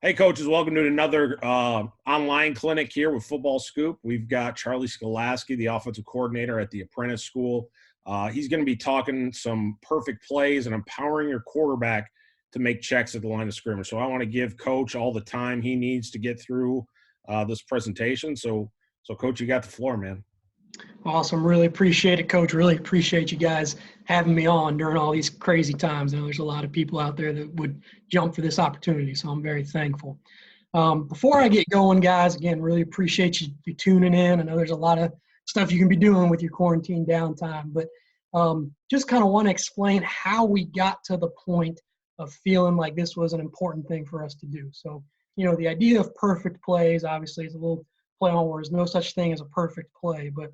Hey, coaches, welcome to another online clinic here with Football Scoop. We've got Charlie Skalaski, the offensive coordinator at the Apprentice School. He's going to be talking some perfect plays and empowering your quarterback to make checks at the line of scrimmage. So I want to give Coach all the time he needs to get through this presentation. So, Coach, you got the floor, man. Awesome. Really appreciate it, Coach. Really appreciate you guys having me on during all these crazy times. I know there's a lot of people out there that would jump for this opportunity, so I'm very thankful. Before I get going, guys, again, really appreciate you tuning in. I know there's a lot of stuff you can be doing with your quarantine downtime, but just kind of want to explain how we got to the point of feeling like this was an important thing for us to do. So, the idea of perfect plays, obviously, is a little play on words. No such thing as a perfect play, but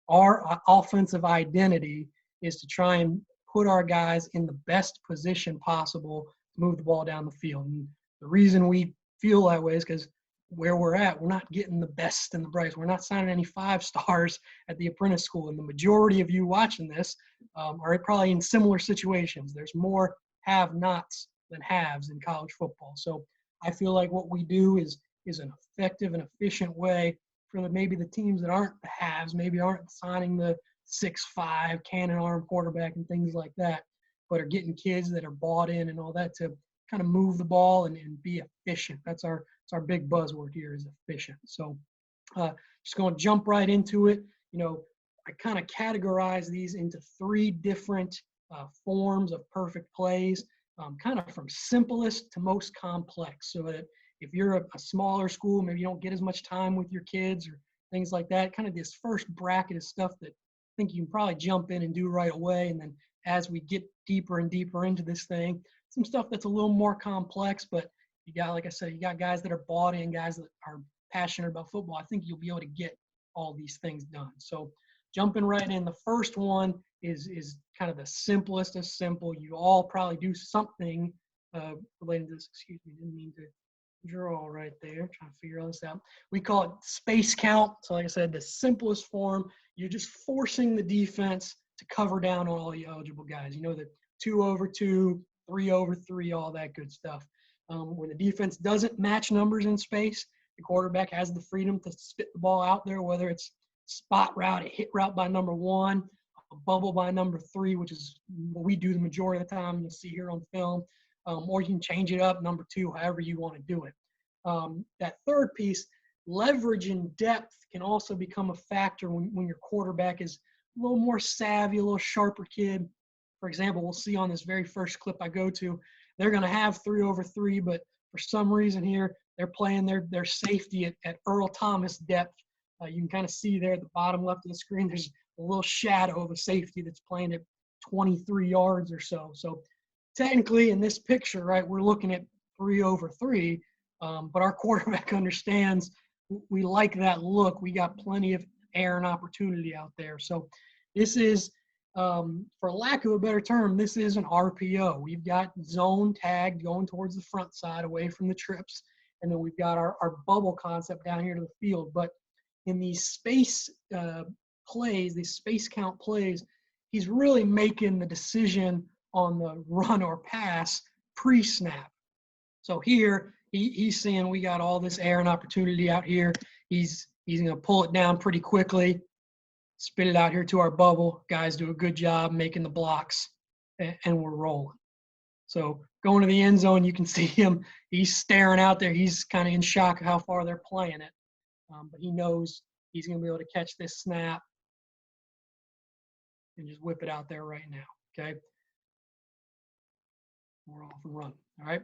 our offensive identity is to try and put our guys in the best position possible to move the ball down the field. And the reason we feel that way is because where we're at, we're not getting the best and the brightest. We're not signing any 5-stars at the Apprentice School. And the majority of you watching this are probably in similar situations. There's more have-nots than haves in college football. So I feel like what we do is an effective and efficient way for maybe the teams that aren't the haves, maybe aren't signing the 6'5" cannon arm quarterback and things like that, but are getting kids that are bought in and all that to kind of move the ball and be efficient. That's our big buzzword here, is efficient. So just going to jump right into it. I kind of categorize these into 3 different forms of perfect plays, kind of from simplest to most complex, so that if you're a smaller school, maybe you don't get as much time with your kids or things like that, kind of this first bracket is stuff that I think you can probably jump in and do right away. And then as we get deeper and deeper into this thing, some stuff that's a little more complex, but you got, like I said, you got guys that are bought in, guys that are passionate about football. I think you'll be able to get all these things done. So jumping right in, the first one is kind of the simplest of simple. You all probably do something related to this. Excuse me, didn't mean to draw right there, trying to figure all this out. We call it space count. So like I said, the simplest form, you're just forcing the defense to cover down on all the eligible guys. The 2 over 2, 3 over 3, all that good stuff. When the defense doesn't match numbers in space, the quarterback has the freedom to spit the ball out there, whether it's spot route, a hit route by number 1, a bubble by number 3, which is what we do the majority of the time. You'll see here on film. Or you can change it up, number 2, however you want to do it. That third piece, leverage and depth, can also become a factor when your quarterback is a little more savvy, a little sharper kid. For example, we'll see on this very first clip I go to, they're going to have 3 over 3, but for some reason here, they're playing their safety at Earl Thomas depth. You can kind of see there at the bottom left of the screen, there's a little shadow of a safety that's playing at 23 yards or so. So technically in this picture, right, we're looking at 3 over 3, but our quarterback understands we like that look. We got plenty of air and opportunity out there. So this is, for lack of a better term, this is an RPO. We've got zone tagged going towards the front side away from the trips, and then we've got our bubble concept down here to the field. But in these space plays, these space count plays, he's really making the decision on the run or pass pre-snap. So here he's seeing we got all this air and opportunity out here. He's going to pull it down pretty quickly, spit it out here to our bubble. Guys do a good job making the blocks, and we're rolling. So going to the end zone, you can see him. He's staring out there. He's kind of in shock of how far they're playing it. But he knows he's going to be able to catch this snap and just whip it out there right now, okay? We're off and running, all right?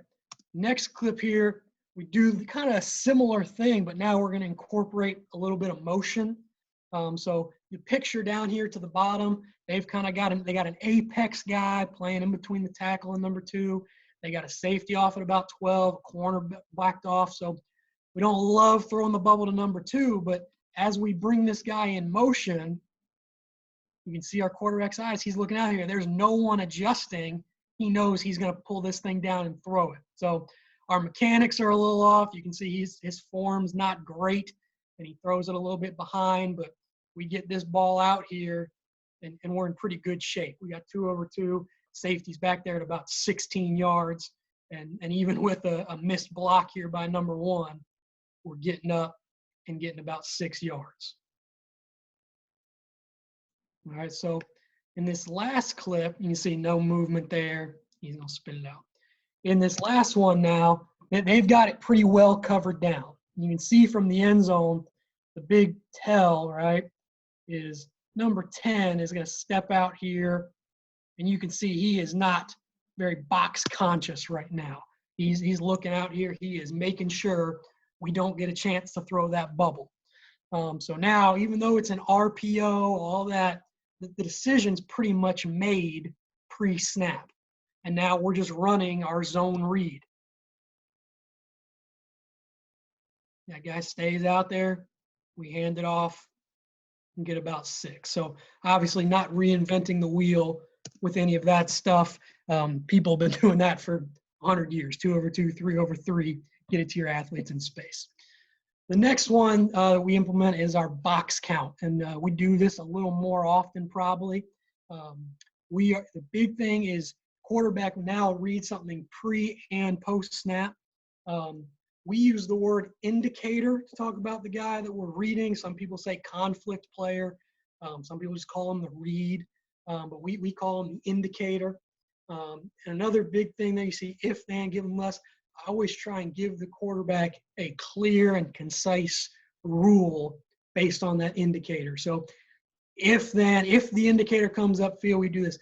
Next clip here, we do the kind of similar thing, but now we're going to incorporate a little bit of motion. So you picture down here to the bottom, they've kind of got an apex guy playing in between the tackle and number 2. They got a safety off at about 12, a corner backed off. So we don't love throwing the bubble to number 2, but as we bring this guy in motion, you can see our quarterback's eyes. He's looking out here. There's no one adjusting. He knows he's going to pull this thing down and throw it. So our mechanics are a little off. You can see his form's not great, and he throws it a little bit behind, but we get this ball out here, and we're in pretty good shape. We got 2 over 2. Safety's back there at about 16 yards. And even with a missed block here by number 1, we're getting up and getting about 6 yards. All right, so in this last clip, you can see no movement there. He's going to spit it out. In this last one now, they've got it pretty well covered down. You can see from the end zone, the big tell, right, is number 10 is going to step out here, and you can see he is not very box conscious right now. He's looking out here. He is making sure we don't get a chance to throw that bubble. So now, even though it's an RPO, all that, the decision's pretty much made pre-snap. And now we're just running our zone read. That guy stays out there. We hand it off and get about 6. So obviously not reinventing the wheel with any of that stuff. People have been doing that for 100 years, 2 over 2, 3 over 3, get it to your athletes in space. The next one we implement is our box count, and we do this a little more often probably. The big thing is quarterback now read something pre and post snap. We use the word indicator to talk about the guy that we're reading. Some people say conflict player. Some people just call him the read, but we call him the indicator. And another big thing that you see, if then, give them less. I always try and give the quarterback a clear and concise rule based on that indicator. So if the indicator comes upfield, we do this.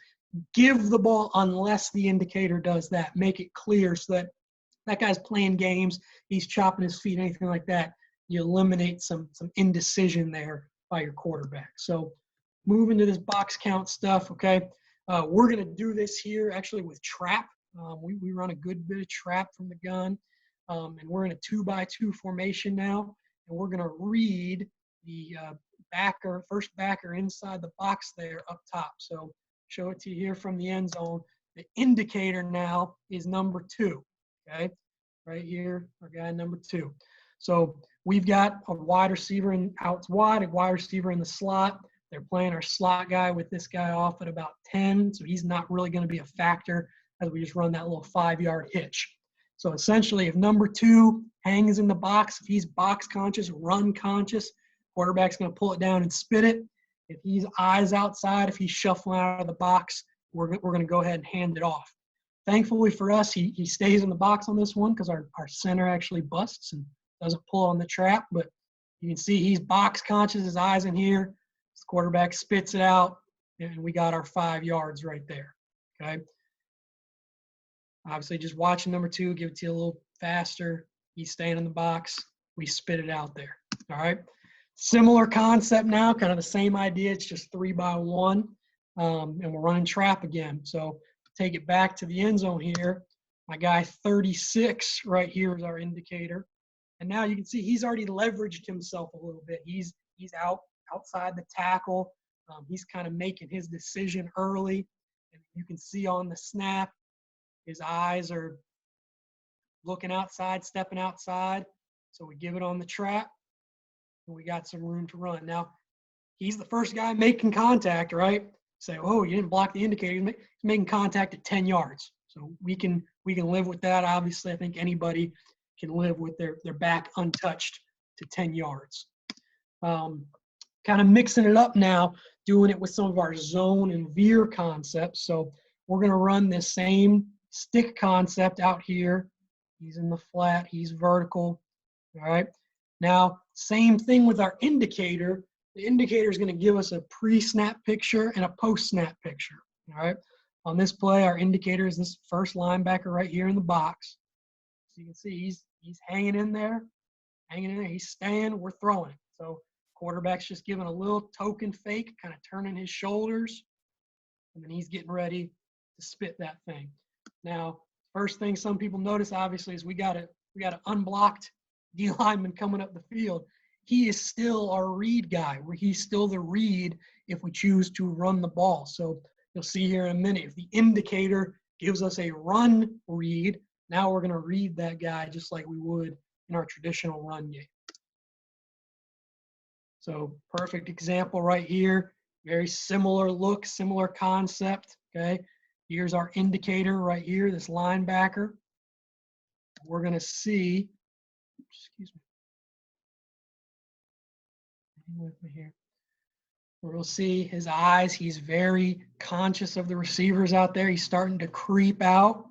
Give the ball unless the indicator does that. Make it clear so that that guy's playing games, he's chopping his feet, anything like that. You eliminate some indecision there by your quarterback. So moving to this box count stuff, okay? We're going to do this here actually with trap. We run a good bit of trap from the gun, and we're in a 2-by-2 formation now, and we're going to read the first backer inside the box there up top. So show it to you here from the end zone. The indicator now is number 2, okay? Right here, our guy number 2. So we've got a wide receiver out wide, a wide receiver in the slot. They're playing our slot guy with this guy off at about 10, so he's not really going to be a factor as we just run that little 5-yard hitch. So essentially, if number 2 hangs in the box, if he's box conscious, run conscious, quarterback's going to pull it down and spit it. If he's eyes outside, if he's shuffling out of the box, we're going to go ahead and hand it off. Thankfully for us, he stays in the box on this one because our center actually busts and doesn't pull on the trap. But you can see he's box conscious, his eyes in here. The quarterback spits it out, and we got our 5 yards right there, okay? Obviously, just watching number 2, give it to you a little faster. He's staying in the box. We spit it out there, all right? Similar concept now, kind of the same idea. It's just 3-by-1, and we're running trap again. So take it back to the end zone here. My guy 36 right here is our indicator. And now you can see he's already leveraged himself a little bit. He's outside the tackle. He's kind of making his decision early. And you can see on the snap, his eyes are looking outside, stepping outside. So we give it on the trap, and we got some room to run. Now, he's the first guy making contact, right? Say, oh, you didn't block the indicator. He's making contact at 10 yards. So we can live with that. Obviously, I think anybody can live with their back untouched to 10 yards. Kind of mixing it up now, doing it with some of our zone and veer concepts. So we're going to run this same stick concept out here. He's in the flat. He's vertical. All right. Now, same thing with our indicator. The indicator is going to give us a pre-snap picture and a post-snap picture. All right. On this play, our indicator is this first linebacker right here in the box. So you can see he's hanging in there. He's staying. We're throwing it. So quarterback's just giving a little token fake, kind of turning his shoulders, and then he's getting ready to spit that thing. Now, first thing some people notice, obviously, is we got an unblocked D lineman coming up the field. He is still our read guy. He's still the read if we choose to run the ball. So you'll see here in a minute, if the indicator gives us a run read, now we're going to read that guy just like we would in our traditional run game. So perfect example right here. Very similar look, similar concept, okay? Here's our indicator right here, this linebacker. we're going to see, excuse me, hang with me here. We'll see his eyes. He's very conscious of the receivers out there. He's starting to creep out.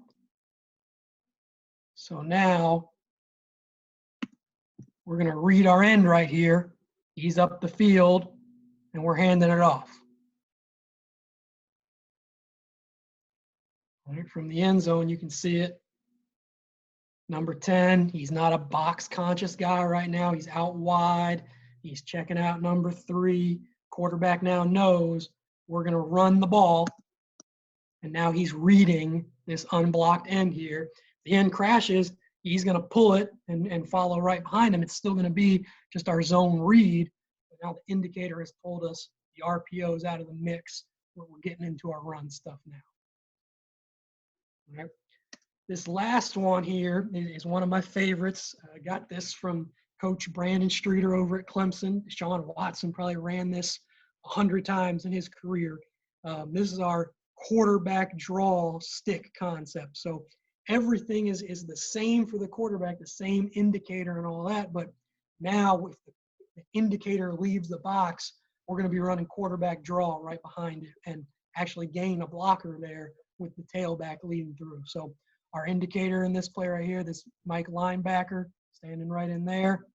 So now we're going to read our end right here. He's up the field, and we're handing it off. Right, from the end zone, you can see it. Number 10, he's not a box conscious guy right now. He's out wide. He's checking out number 3. Quarterback now knows we're going to run the ball. And now he's reading this unblocked end here. The end crashes, he's going to pull it and follow right behind him. It's still going to be just our zone read. But now the indicator has told us the RPO is out of the mix. We're getting into our run stuff now. All right. This last one here is one of my favorites. I got this from Coach Brandon Streeter over at Clemson. Sean Watson probably ran this 100 times in his career. This is our quarterback draw stick concept. So everything is the same for the quarterback, the same indicator and all that. But now if the indicator leaves the box, we're going to be running quarterback draw right behind it and actually gain a blocker there with the tailback leading through. So our indicator in this play right here, this Mike linebacker standing right in there.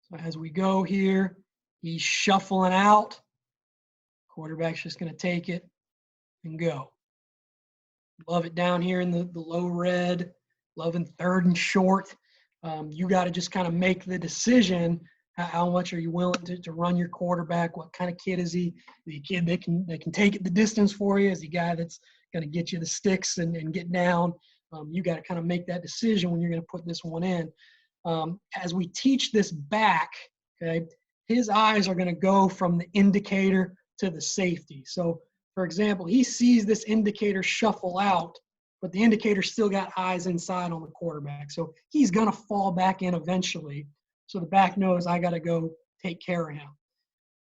So as we go here, he's shuffling out. Quarterback's just going to take it and go. Love it down here in the low red, loving 3rd and short. You got to just kind of make the decision. How much are you willing to run your quarterback? What kind of kid is he? Is he a kid that can take it the distance for you? Is he a guy that's going to get you the sticks and get down? You got to kind of make that decision when you're going to put this one in. As we teach this back, okay, his eyes are going to go from the indicator to the safety. So, for example, he sees this indicator shuffle out, but the indicator still got eyes inside on the quarterback. So he's going to fall back in eventually. So the back knows I got to go take care of him.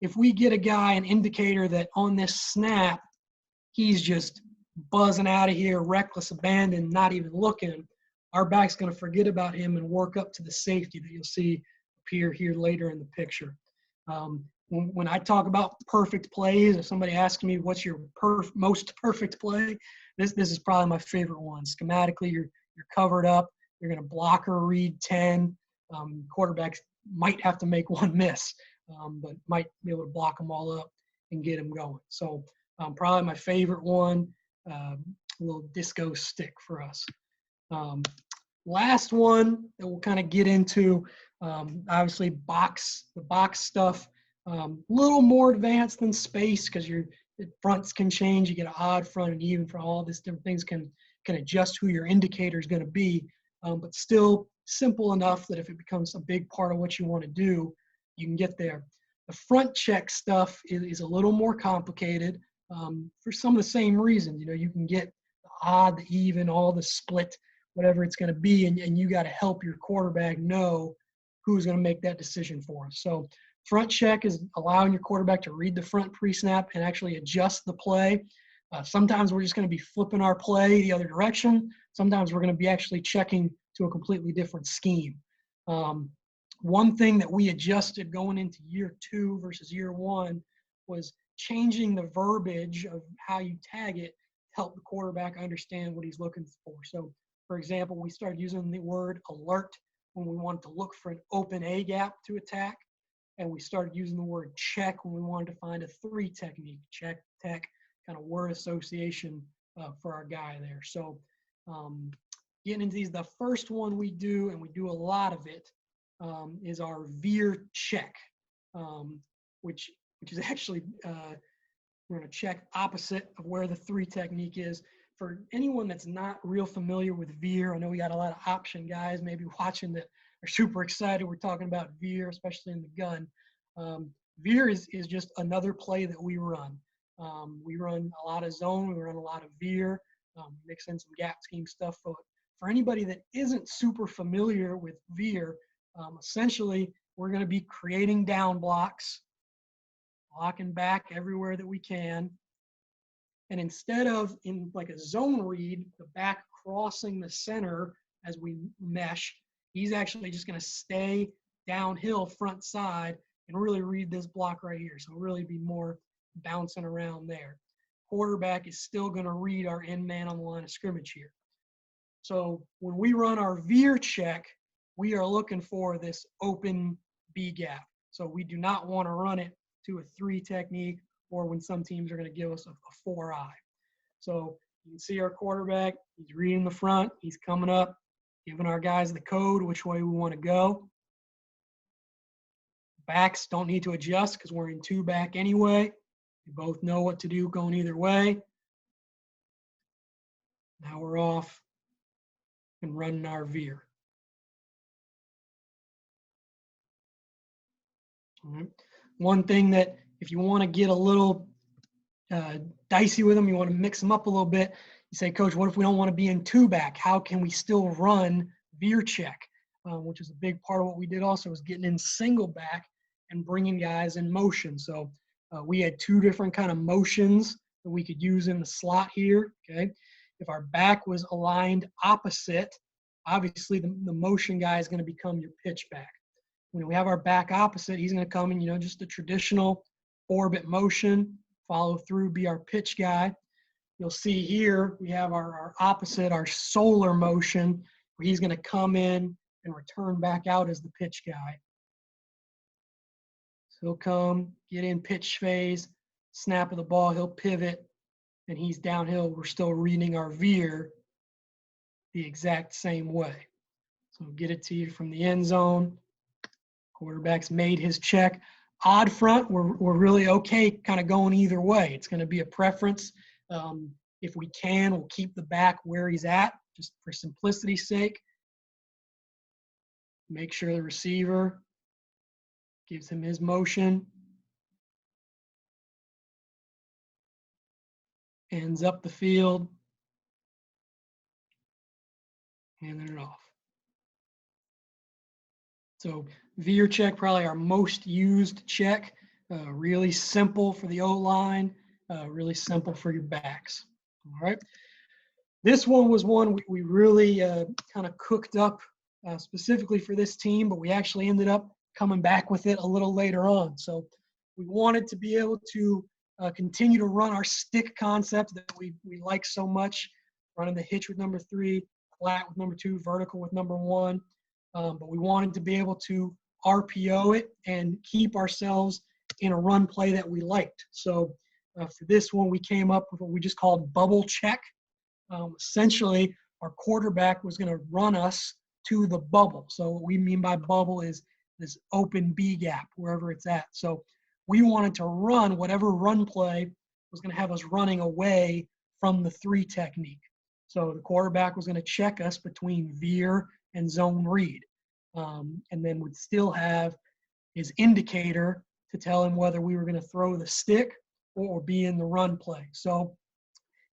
If we get a guy, an indicator that on this snap, he's just buzzing out of here, reckless, abandon, not even looking, our back's going to forget about him and work up to the safety that you'll see appear here later in the picture. When I talk about perfect plays, if somebody asks me what's your most perfect play, this is probably my favorite one. Schematically, you're covered up. You're going to block or read 10. Quarterbacks might have to make one miss, but might be able to block them all up and get them going. So probably my favorite one, a little disco stick for us. Last one that we'll kind of get into, obviously the box stuff, a little more advanced than space because your fronts can change. You get an odd front and even front. All these different things can adjust who your indicator is going to be, but still simple enough that if it becomes a big part of what you want to do, you can get there. The front check stuff is a little more complicated for some of the same reasons. You know, you can get the odd, the even, all the split, whatever it's going to be, and you got to help your quarterback know who's going to make that decision for us. So front check is allowing your quarterback to read the front pre-snap and actually adjust the play. Sometimes we're just going to be flipping our play the other direction. Sometimes we're going to be actually checking to a completely different scheme. One thing that we adjusted going into year 2 versus year 1 was changing the verbiage of how you tag it to help the quarterback understand what he's looking for. So, for example, we started using the word alert when we wanted to look for an open A gap to attack. And we started using the word check when we wanted to find a 3 technique, check, tech, kind of word association for our guy there. So getting into these, the first one we do, and we do a lot of it, is our Veer Check, which is actually, we're going to check opposite of where the 3 technique is. For anyone that's not real familiar with Veer, I know we got a lot of option guys maybe watching that are super excited. We're talking about Veer, especially in the gun. Veer is just another play that we run. We run a lot of zone. We run a lot of Veer, mix in some gap scheme stuff. But for anybody that isn't super familiar with Veer, essentially we're going to be creating down blocks, blocking back everywhere that we can. And instead of in like a zone read, the back crossing the center as we mesh. He's actually just going to stay downhill front side and really read this block right here. So really be more bouncing around there. Quarterback is still going to read our end man on the line of scrimmage here. So when we run our veer check, we are looking for this open B gap. So we do not want to run it to a 3 technique, or when some teams are going to give us a 4-eye. So you can see our quarterback, he's reading the front, he's coming up, giving our guys the code, which way we want to go. Backs don't need to adjust because we're in 2 back anyway. We both know what to do going either way. Now we're off and running our veer. All right. One thing that if you want to get a little dicey with them, you want to mix them up a little bit, you say, Coach, what if we don't want to be in 2 back? How can we still run veer check? Which is a big part of what we did also, was getting in single back and bringing guys in motion. So we had 2 different kind of motions that we could use in the slot here, okay? If our back was aligned opposite, obviously the motion guy is going to become your pitch back. When we have our back opposite, he's going to come in, just the traditional orbit motion, follow through, be our pitch guy. You'll see here we have our opposite, our solar motion, where he's going to come in and return back out as the pitch guy. So he'll come, get in pitch phase, snap of the ball, he'll pivot, and he's downhill. We're still reading our veer the exact same way. So get it to you from the end zone. Quarterback's made his check. Odd front, we're really okay kind of going either way. It's going to be a preference. If we can, we'll keep the back where he's at, just for simplicity's sake. Make sure the receiver gives him his motion. Ends up the field. Handing it off. So veer check, probably our most used check. Really simple for the O-line, really simple for your backs. All right. This one was one we really kind of cooked up specifically for this team, but we actually ended up coming back with it a little later on. So we wanted to be able to continue to run our stick concept that we like so much, running the hitch with number 3, flat with number 2, vertical with number 1. But we wanted to be able to RPO it and keep ourselves in a run play that we liked. So for this one, we came up with what we just called bubble check. Essentially, our quarterback was going to run us to the bubble. So what we mean by bubble is this open B gap, wherever it's at. So we wanted to run whatever run play was going to have us running away from the 3 technique. So the quarterback was going to check us between veer and zone read, and then would still have his indicator to tell him whether we were going to throw the stick or be in the run play. So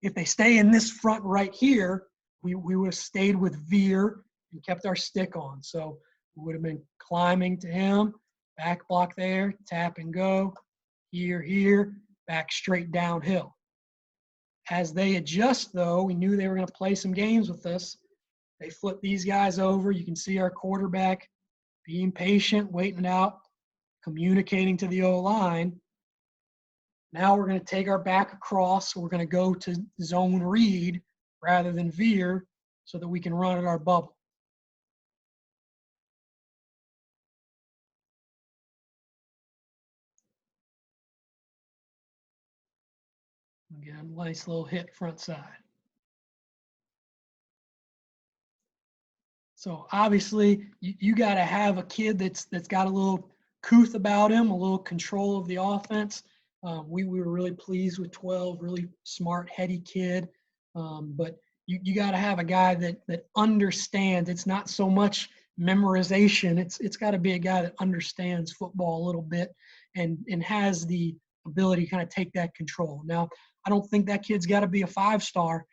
if they stay in this front right here, we would have stayed with veer and kept our stick on. So we would have been climbing to him, back block there, tap and go, here, back straight downhill. As they adjust, though, we knew they were going to play some games with us. They flip these guys over. You can see our quarterback being patient, waiting it out, communicating to the O-line. Now we're going to take our back across. We're going to go to zone read rather than veer so that we can run at our bubble. Get a nice little hit front side. So obviously you got to have a kid that's got a little couth about him, a little control of the offense. We were really pleased with 12, really smart, heady kid. But you got to have a guy that understands. It's not so much memorization. It's got to be a guy that understands football a little bit and has the ability to kind of take that control. Now, I don't think that kid's got to be a 5-star.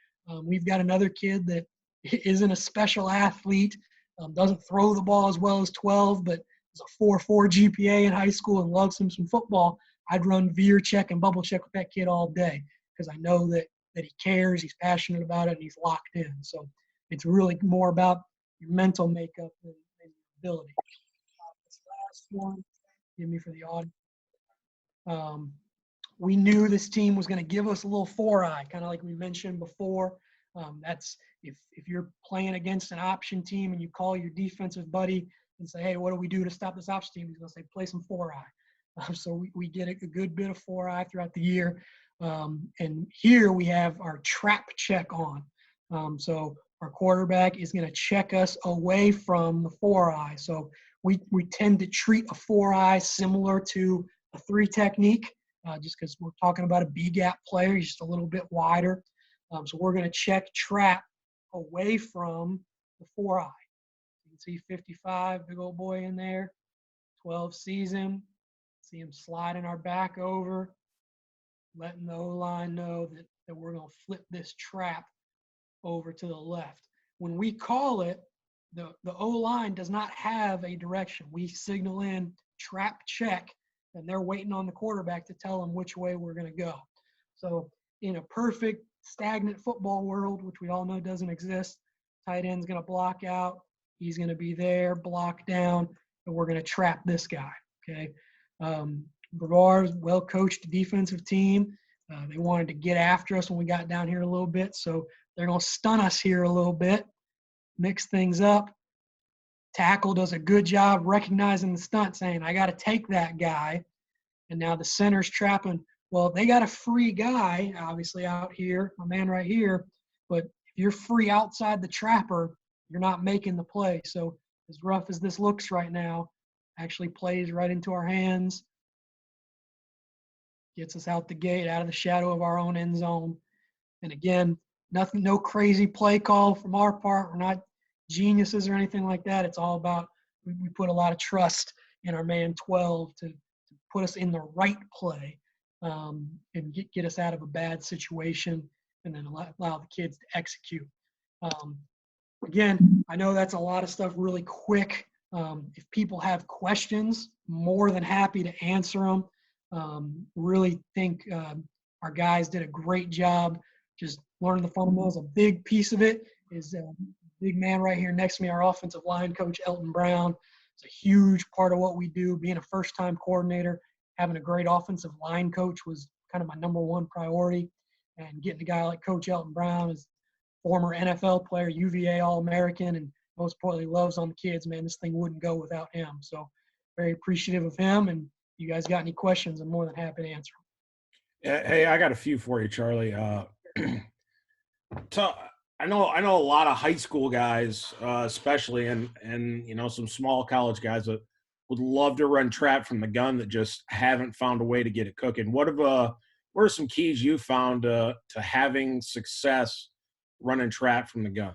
We've got another kid that isn't a special athlete, doesn't throw the ball as well as 12, but is a 4.4 GPA in high school and loves him some football. I'd run veer check and bubble check with that kid all day because I know that he cares, he's passionate about it, and he's locked in. So it's really more about your mental makeup and ability. This last one, give me for the audience. We knew this team was going to give us a little 4-eye, kind of like we mentioned before. That's if you're playing against an option team and you call your defensive buddy and say, hey, what do we do to stop this option team? He's going to say, play some 4-eye. So we get a good bit of 4-eye throughout the year. And here we have our trap check on. So our quarterback is going to check us away from the 4-eye. So we tend to treat a 4-eye similar to a 3 technique, just because we're talking about a B-gap player. He's just a little bit wider. So we're going to check trap away from the 4-eye. You can see 55, big old boy in there. 12 sees him. See him sliding our back over, letting the O-line know that we're going to flip this trap over to the left. When we call it, the O-line does not have a direction. We signal in trap check, and they're waiting on the quarterback to tell them which way we're going to go. So in a perfect stagnant football world, which we all know doesn't exist, tight end's going to block out. He's going to be there, block down, and we're going to trap this guy, okay? Brevar's well-coached defensive team. They wanted to get after us when we got down here a little bit, so they're going to stun us here a little bit, mix things up. Tackle does a good job recognizing the stunt, saying, I got to take that guy. And now the center's trapping. Well, they got a free guy, obviously, out here, my man right here. But if you're free outside the trapper, you're not making the play. So as rough as this looks right now, actually plays right into our hands, gets us out the gate, out of the shadow of our own end zone. And again, nothing, no crazy play call from our part. We're not geniuses or anything like that. It's all about we put a lot of trust in our man 12 to put us in the right play and get us out of a bad situation and then allow the kids to execute. Again, I know that's a lot of stuff really quick. If people have questions, more than happy to answer them. Really think our guys did a great job just learning the fundamentals. A big piece of it is big man right here next to me, our offensive line coach, Elton Brown. It's a huge part of what we do. Being a first-time coordinator, having a great offensive line coach was kind of my number one priority. And getting a guy like Coach Elton Brown is former NFL player, UVA All-American, and most importantly, loves on the kids, man. This thing wouldn't go without him. So very appreciative of him. And you guys got any questions, I'm more than happy to answer them. Hey, I got a few for you, Charlie. So I know a lot of high school guys, especially, and some small college guys that would love to run trap from the gun that just haven't found a way to get it cooking. What are some keys you found to having success running trap from the gun?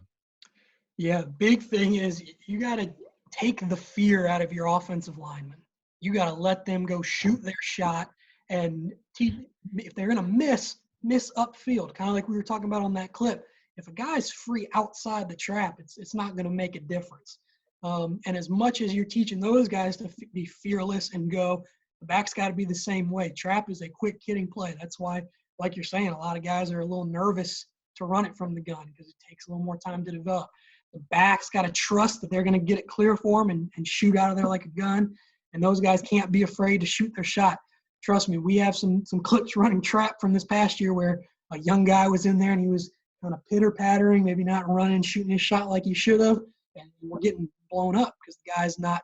Yeah, big thing is you got to take the fear out of your offensive linemen. You got to let them go shoot their shot, and if they're going to miss upfield, kind of like we were talking about on that clip. If a guy's free outside the trap, it's not going to make a difference. And as much as you're teaching those guys to be fearless and go, the back's got to be the same way. Trap is a quick hitting play. That's why, like you're saying, a lot of guys are a little nervous to run it from the gun because it takes a little more time to develop. The back's got to trust that they're going to get it clear for them and shoot out of there like a gun. And those guys can't be afraid to shoot their shot. Trust me, we have some clips running trap from this past year where a young guy was in there and he was kind of pitter-pattering, maybe not running, shooting his shot like he should have, and we're getting blown up because the guy's not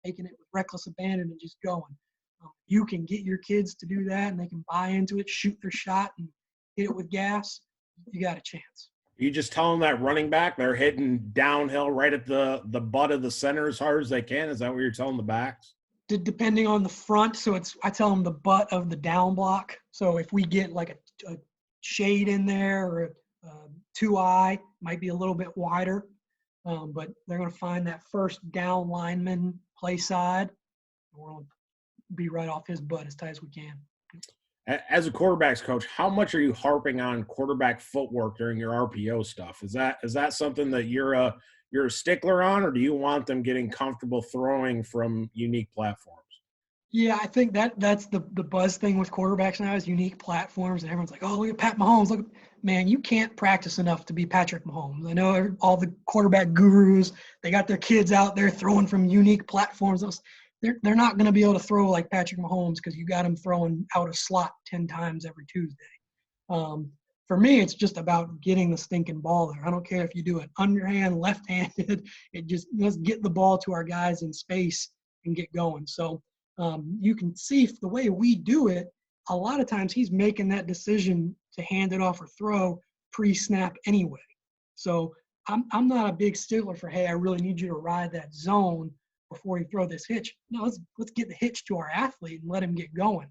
taking it with reckless abandon and just going. You can get your kids to do that, and they can buy into it, shoot their shot, and hit it with gas, you got a chance. You just tell them that running back, they're hitting downhill right at the butt of the center as hard as they can? Is that what you're telling the backs? Depending on the front, so I tell them the butt of the down block. So if we get like a shade in there or a 2-eye, might be a little bit wider, but they're going to find that first down lineman play side. We're going to be right off his butt as tight as we can. As a quarterbacks coach, how much are you harping on quarterback footwork during your RPO stuff? Is that something that you're a stickler on, or do you want them getting comfortable throwing from unique platforms? Yeah, I think that's the buzz thing with quarterbacks now is unique platforms, and everyone's like, "Oh, look at Pat Mahomes! Look, man, you can't practice enough to be Patrick Mahomes." I know all the quarterback gurus, they got their kids out there throwing from unique platforms. They're not going to be able to throw like Patrick Mahomes because you got him throwing out of slot 10 times every Tuesday. Um, for me, it's just about getting the stinking ball there. I don't care if you do it underhand, left-handed. It just let's get the ball to our guys in space and get going. So you can see the way we do it. A lot of times he's making that decision to hand it off or throw pre-snap anyway. So I'm not a big stickler for, hey, I really need you to ride that zone before you throw this hitch. No, let's get the hitch to our athlete and let him get going.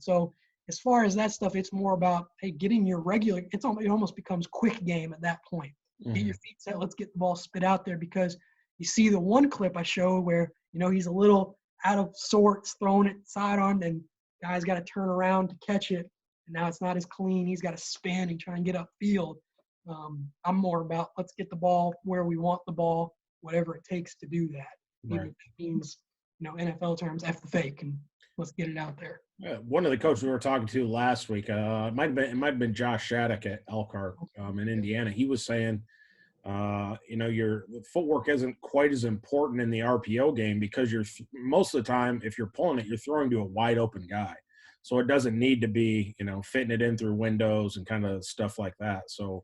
So as far as that stuff, it's more about, hey, getting your regular. It almost becomes quick game at that point. Mm-hmm. Get your feet set. Let's get the ball spit out there, because you see the one clip I showed where he's a little out of sorts, throwing it sidearm, and guy's got to turn around to catch it, and now it's not as clean. He's got to spin and try and get upfield. I'm more about let's get the ball where we want the ball, whatever it takes to do that. Right. Even if it means, NFL terms, F the fake, and let's get it out there. Yeah, one of the coaches we were talking to last week, it might have been Josh Shattuck at Elkhart in Indiana. He was saying, your footwork isn't quite as important in the RPO game because most of the time, if you're pulling it, you're throwing to a wide open guy. So it doesn't need to be, fitting it in through windows and kind of stuff like that. So,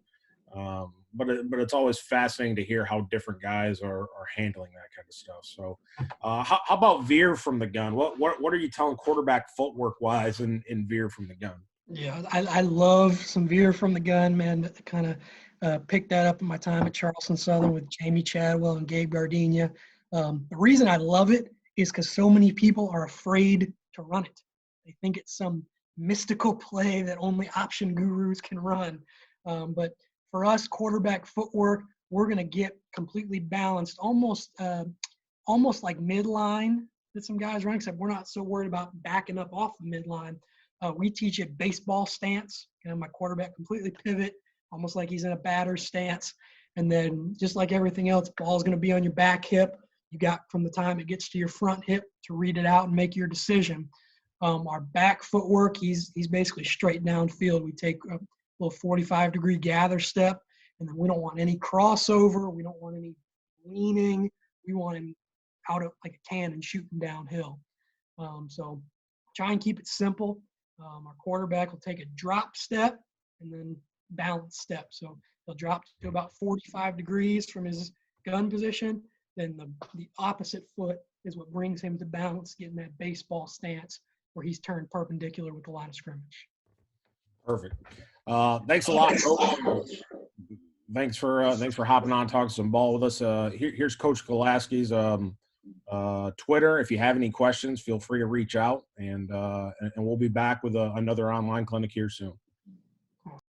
but it's always fascinating to hear how different guys are handling that kind of stuff. So, how about Veer from the gun? What are you telling quarterback footwork wise in Veer from the gun? Yeah, I love some Veer from the gun, man. Kind of picked that up in my time at Charleston Southern with Jamie Chadwell and Gabe Gardenia. The reason I love it is because so many people are afraid to run it. They think it's some mystical play that only option gurus can run. But for us, quarterback footwork, we're going to get completely balanced, almost like midline that some guys run, except we're not so worried about backing up off the midline. We teach it baseball stance. My quarterback completely pivot, almost like he's in a batter's stance. And then just like everything else, ball's going to be on your back hip. You got from the time it gets to your front hip to read it out and make your decision. Our back footwork, he's basically straight downfield. We take a little 45-degree gather step, and then we don't want any crossover. We don't want any leaning. We want him out of like a cannon shooting downhill. So try and keep it simple. Our quarterback will take a drop step and then balance step. So he'll drop to about 45 degrees from his gun position. Then the opposite foot is what brings him to balance, getting that baseball stance where he's turned perpendicular with the line of scrimmage. Perfect. Thanks a lot, Coach. Thanks for hopping on, talking some ball with us. Here's Coach Skalaski's Twitter. If you have any questions, feel free to reach out, and we'll be back with another online clinic here soon.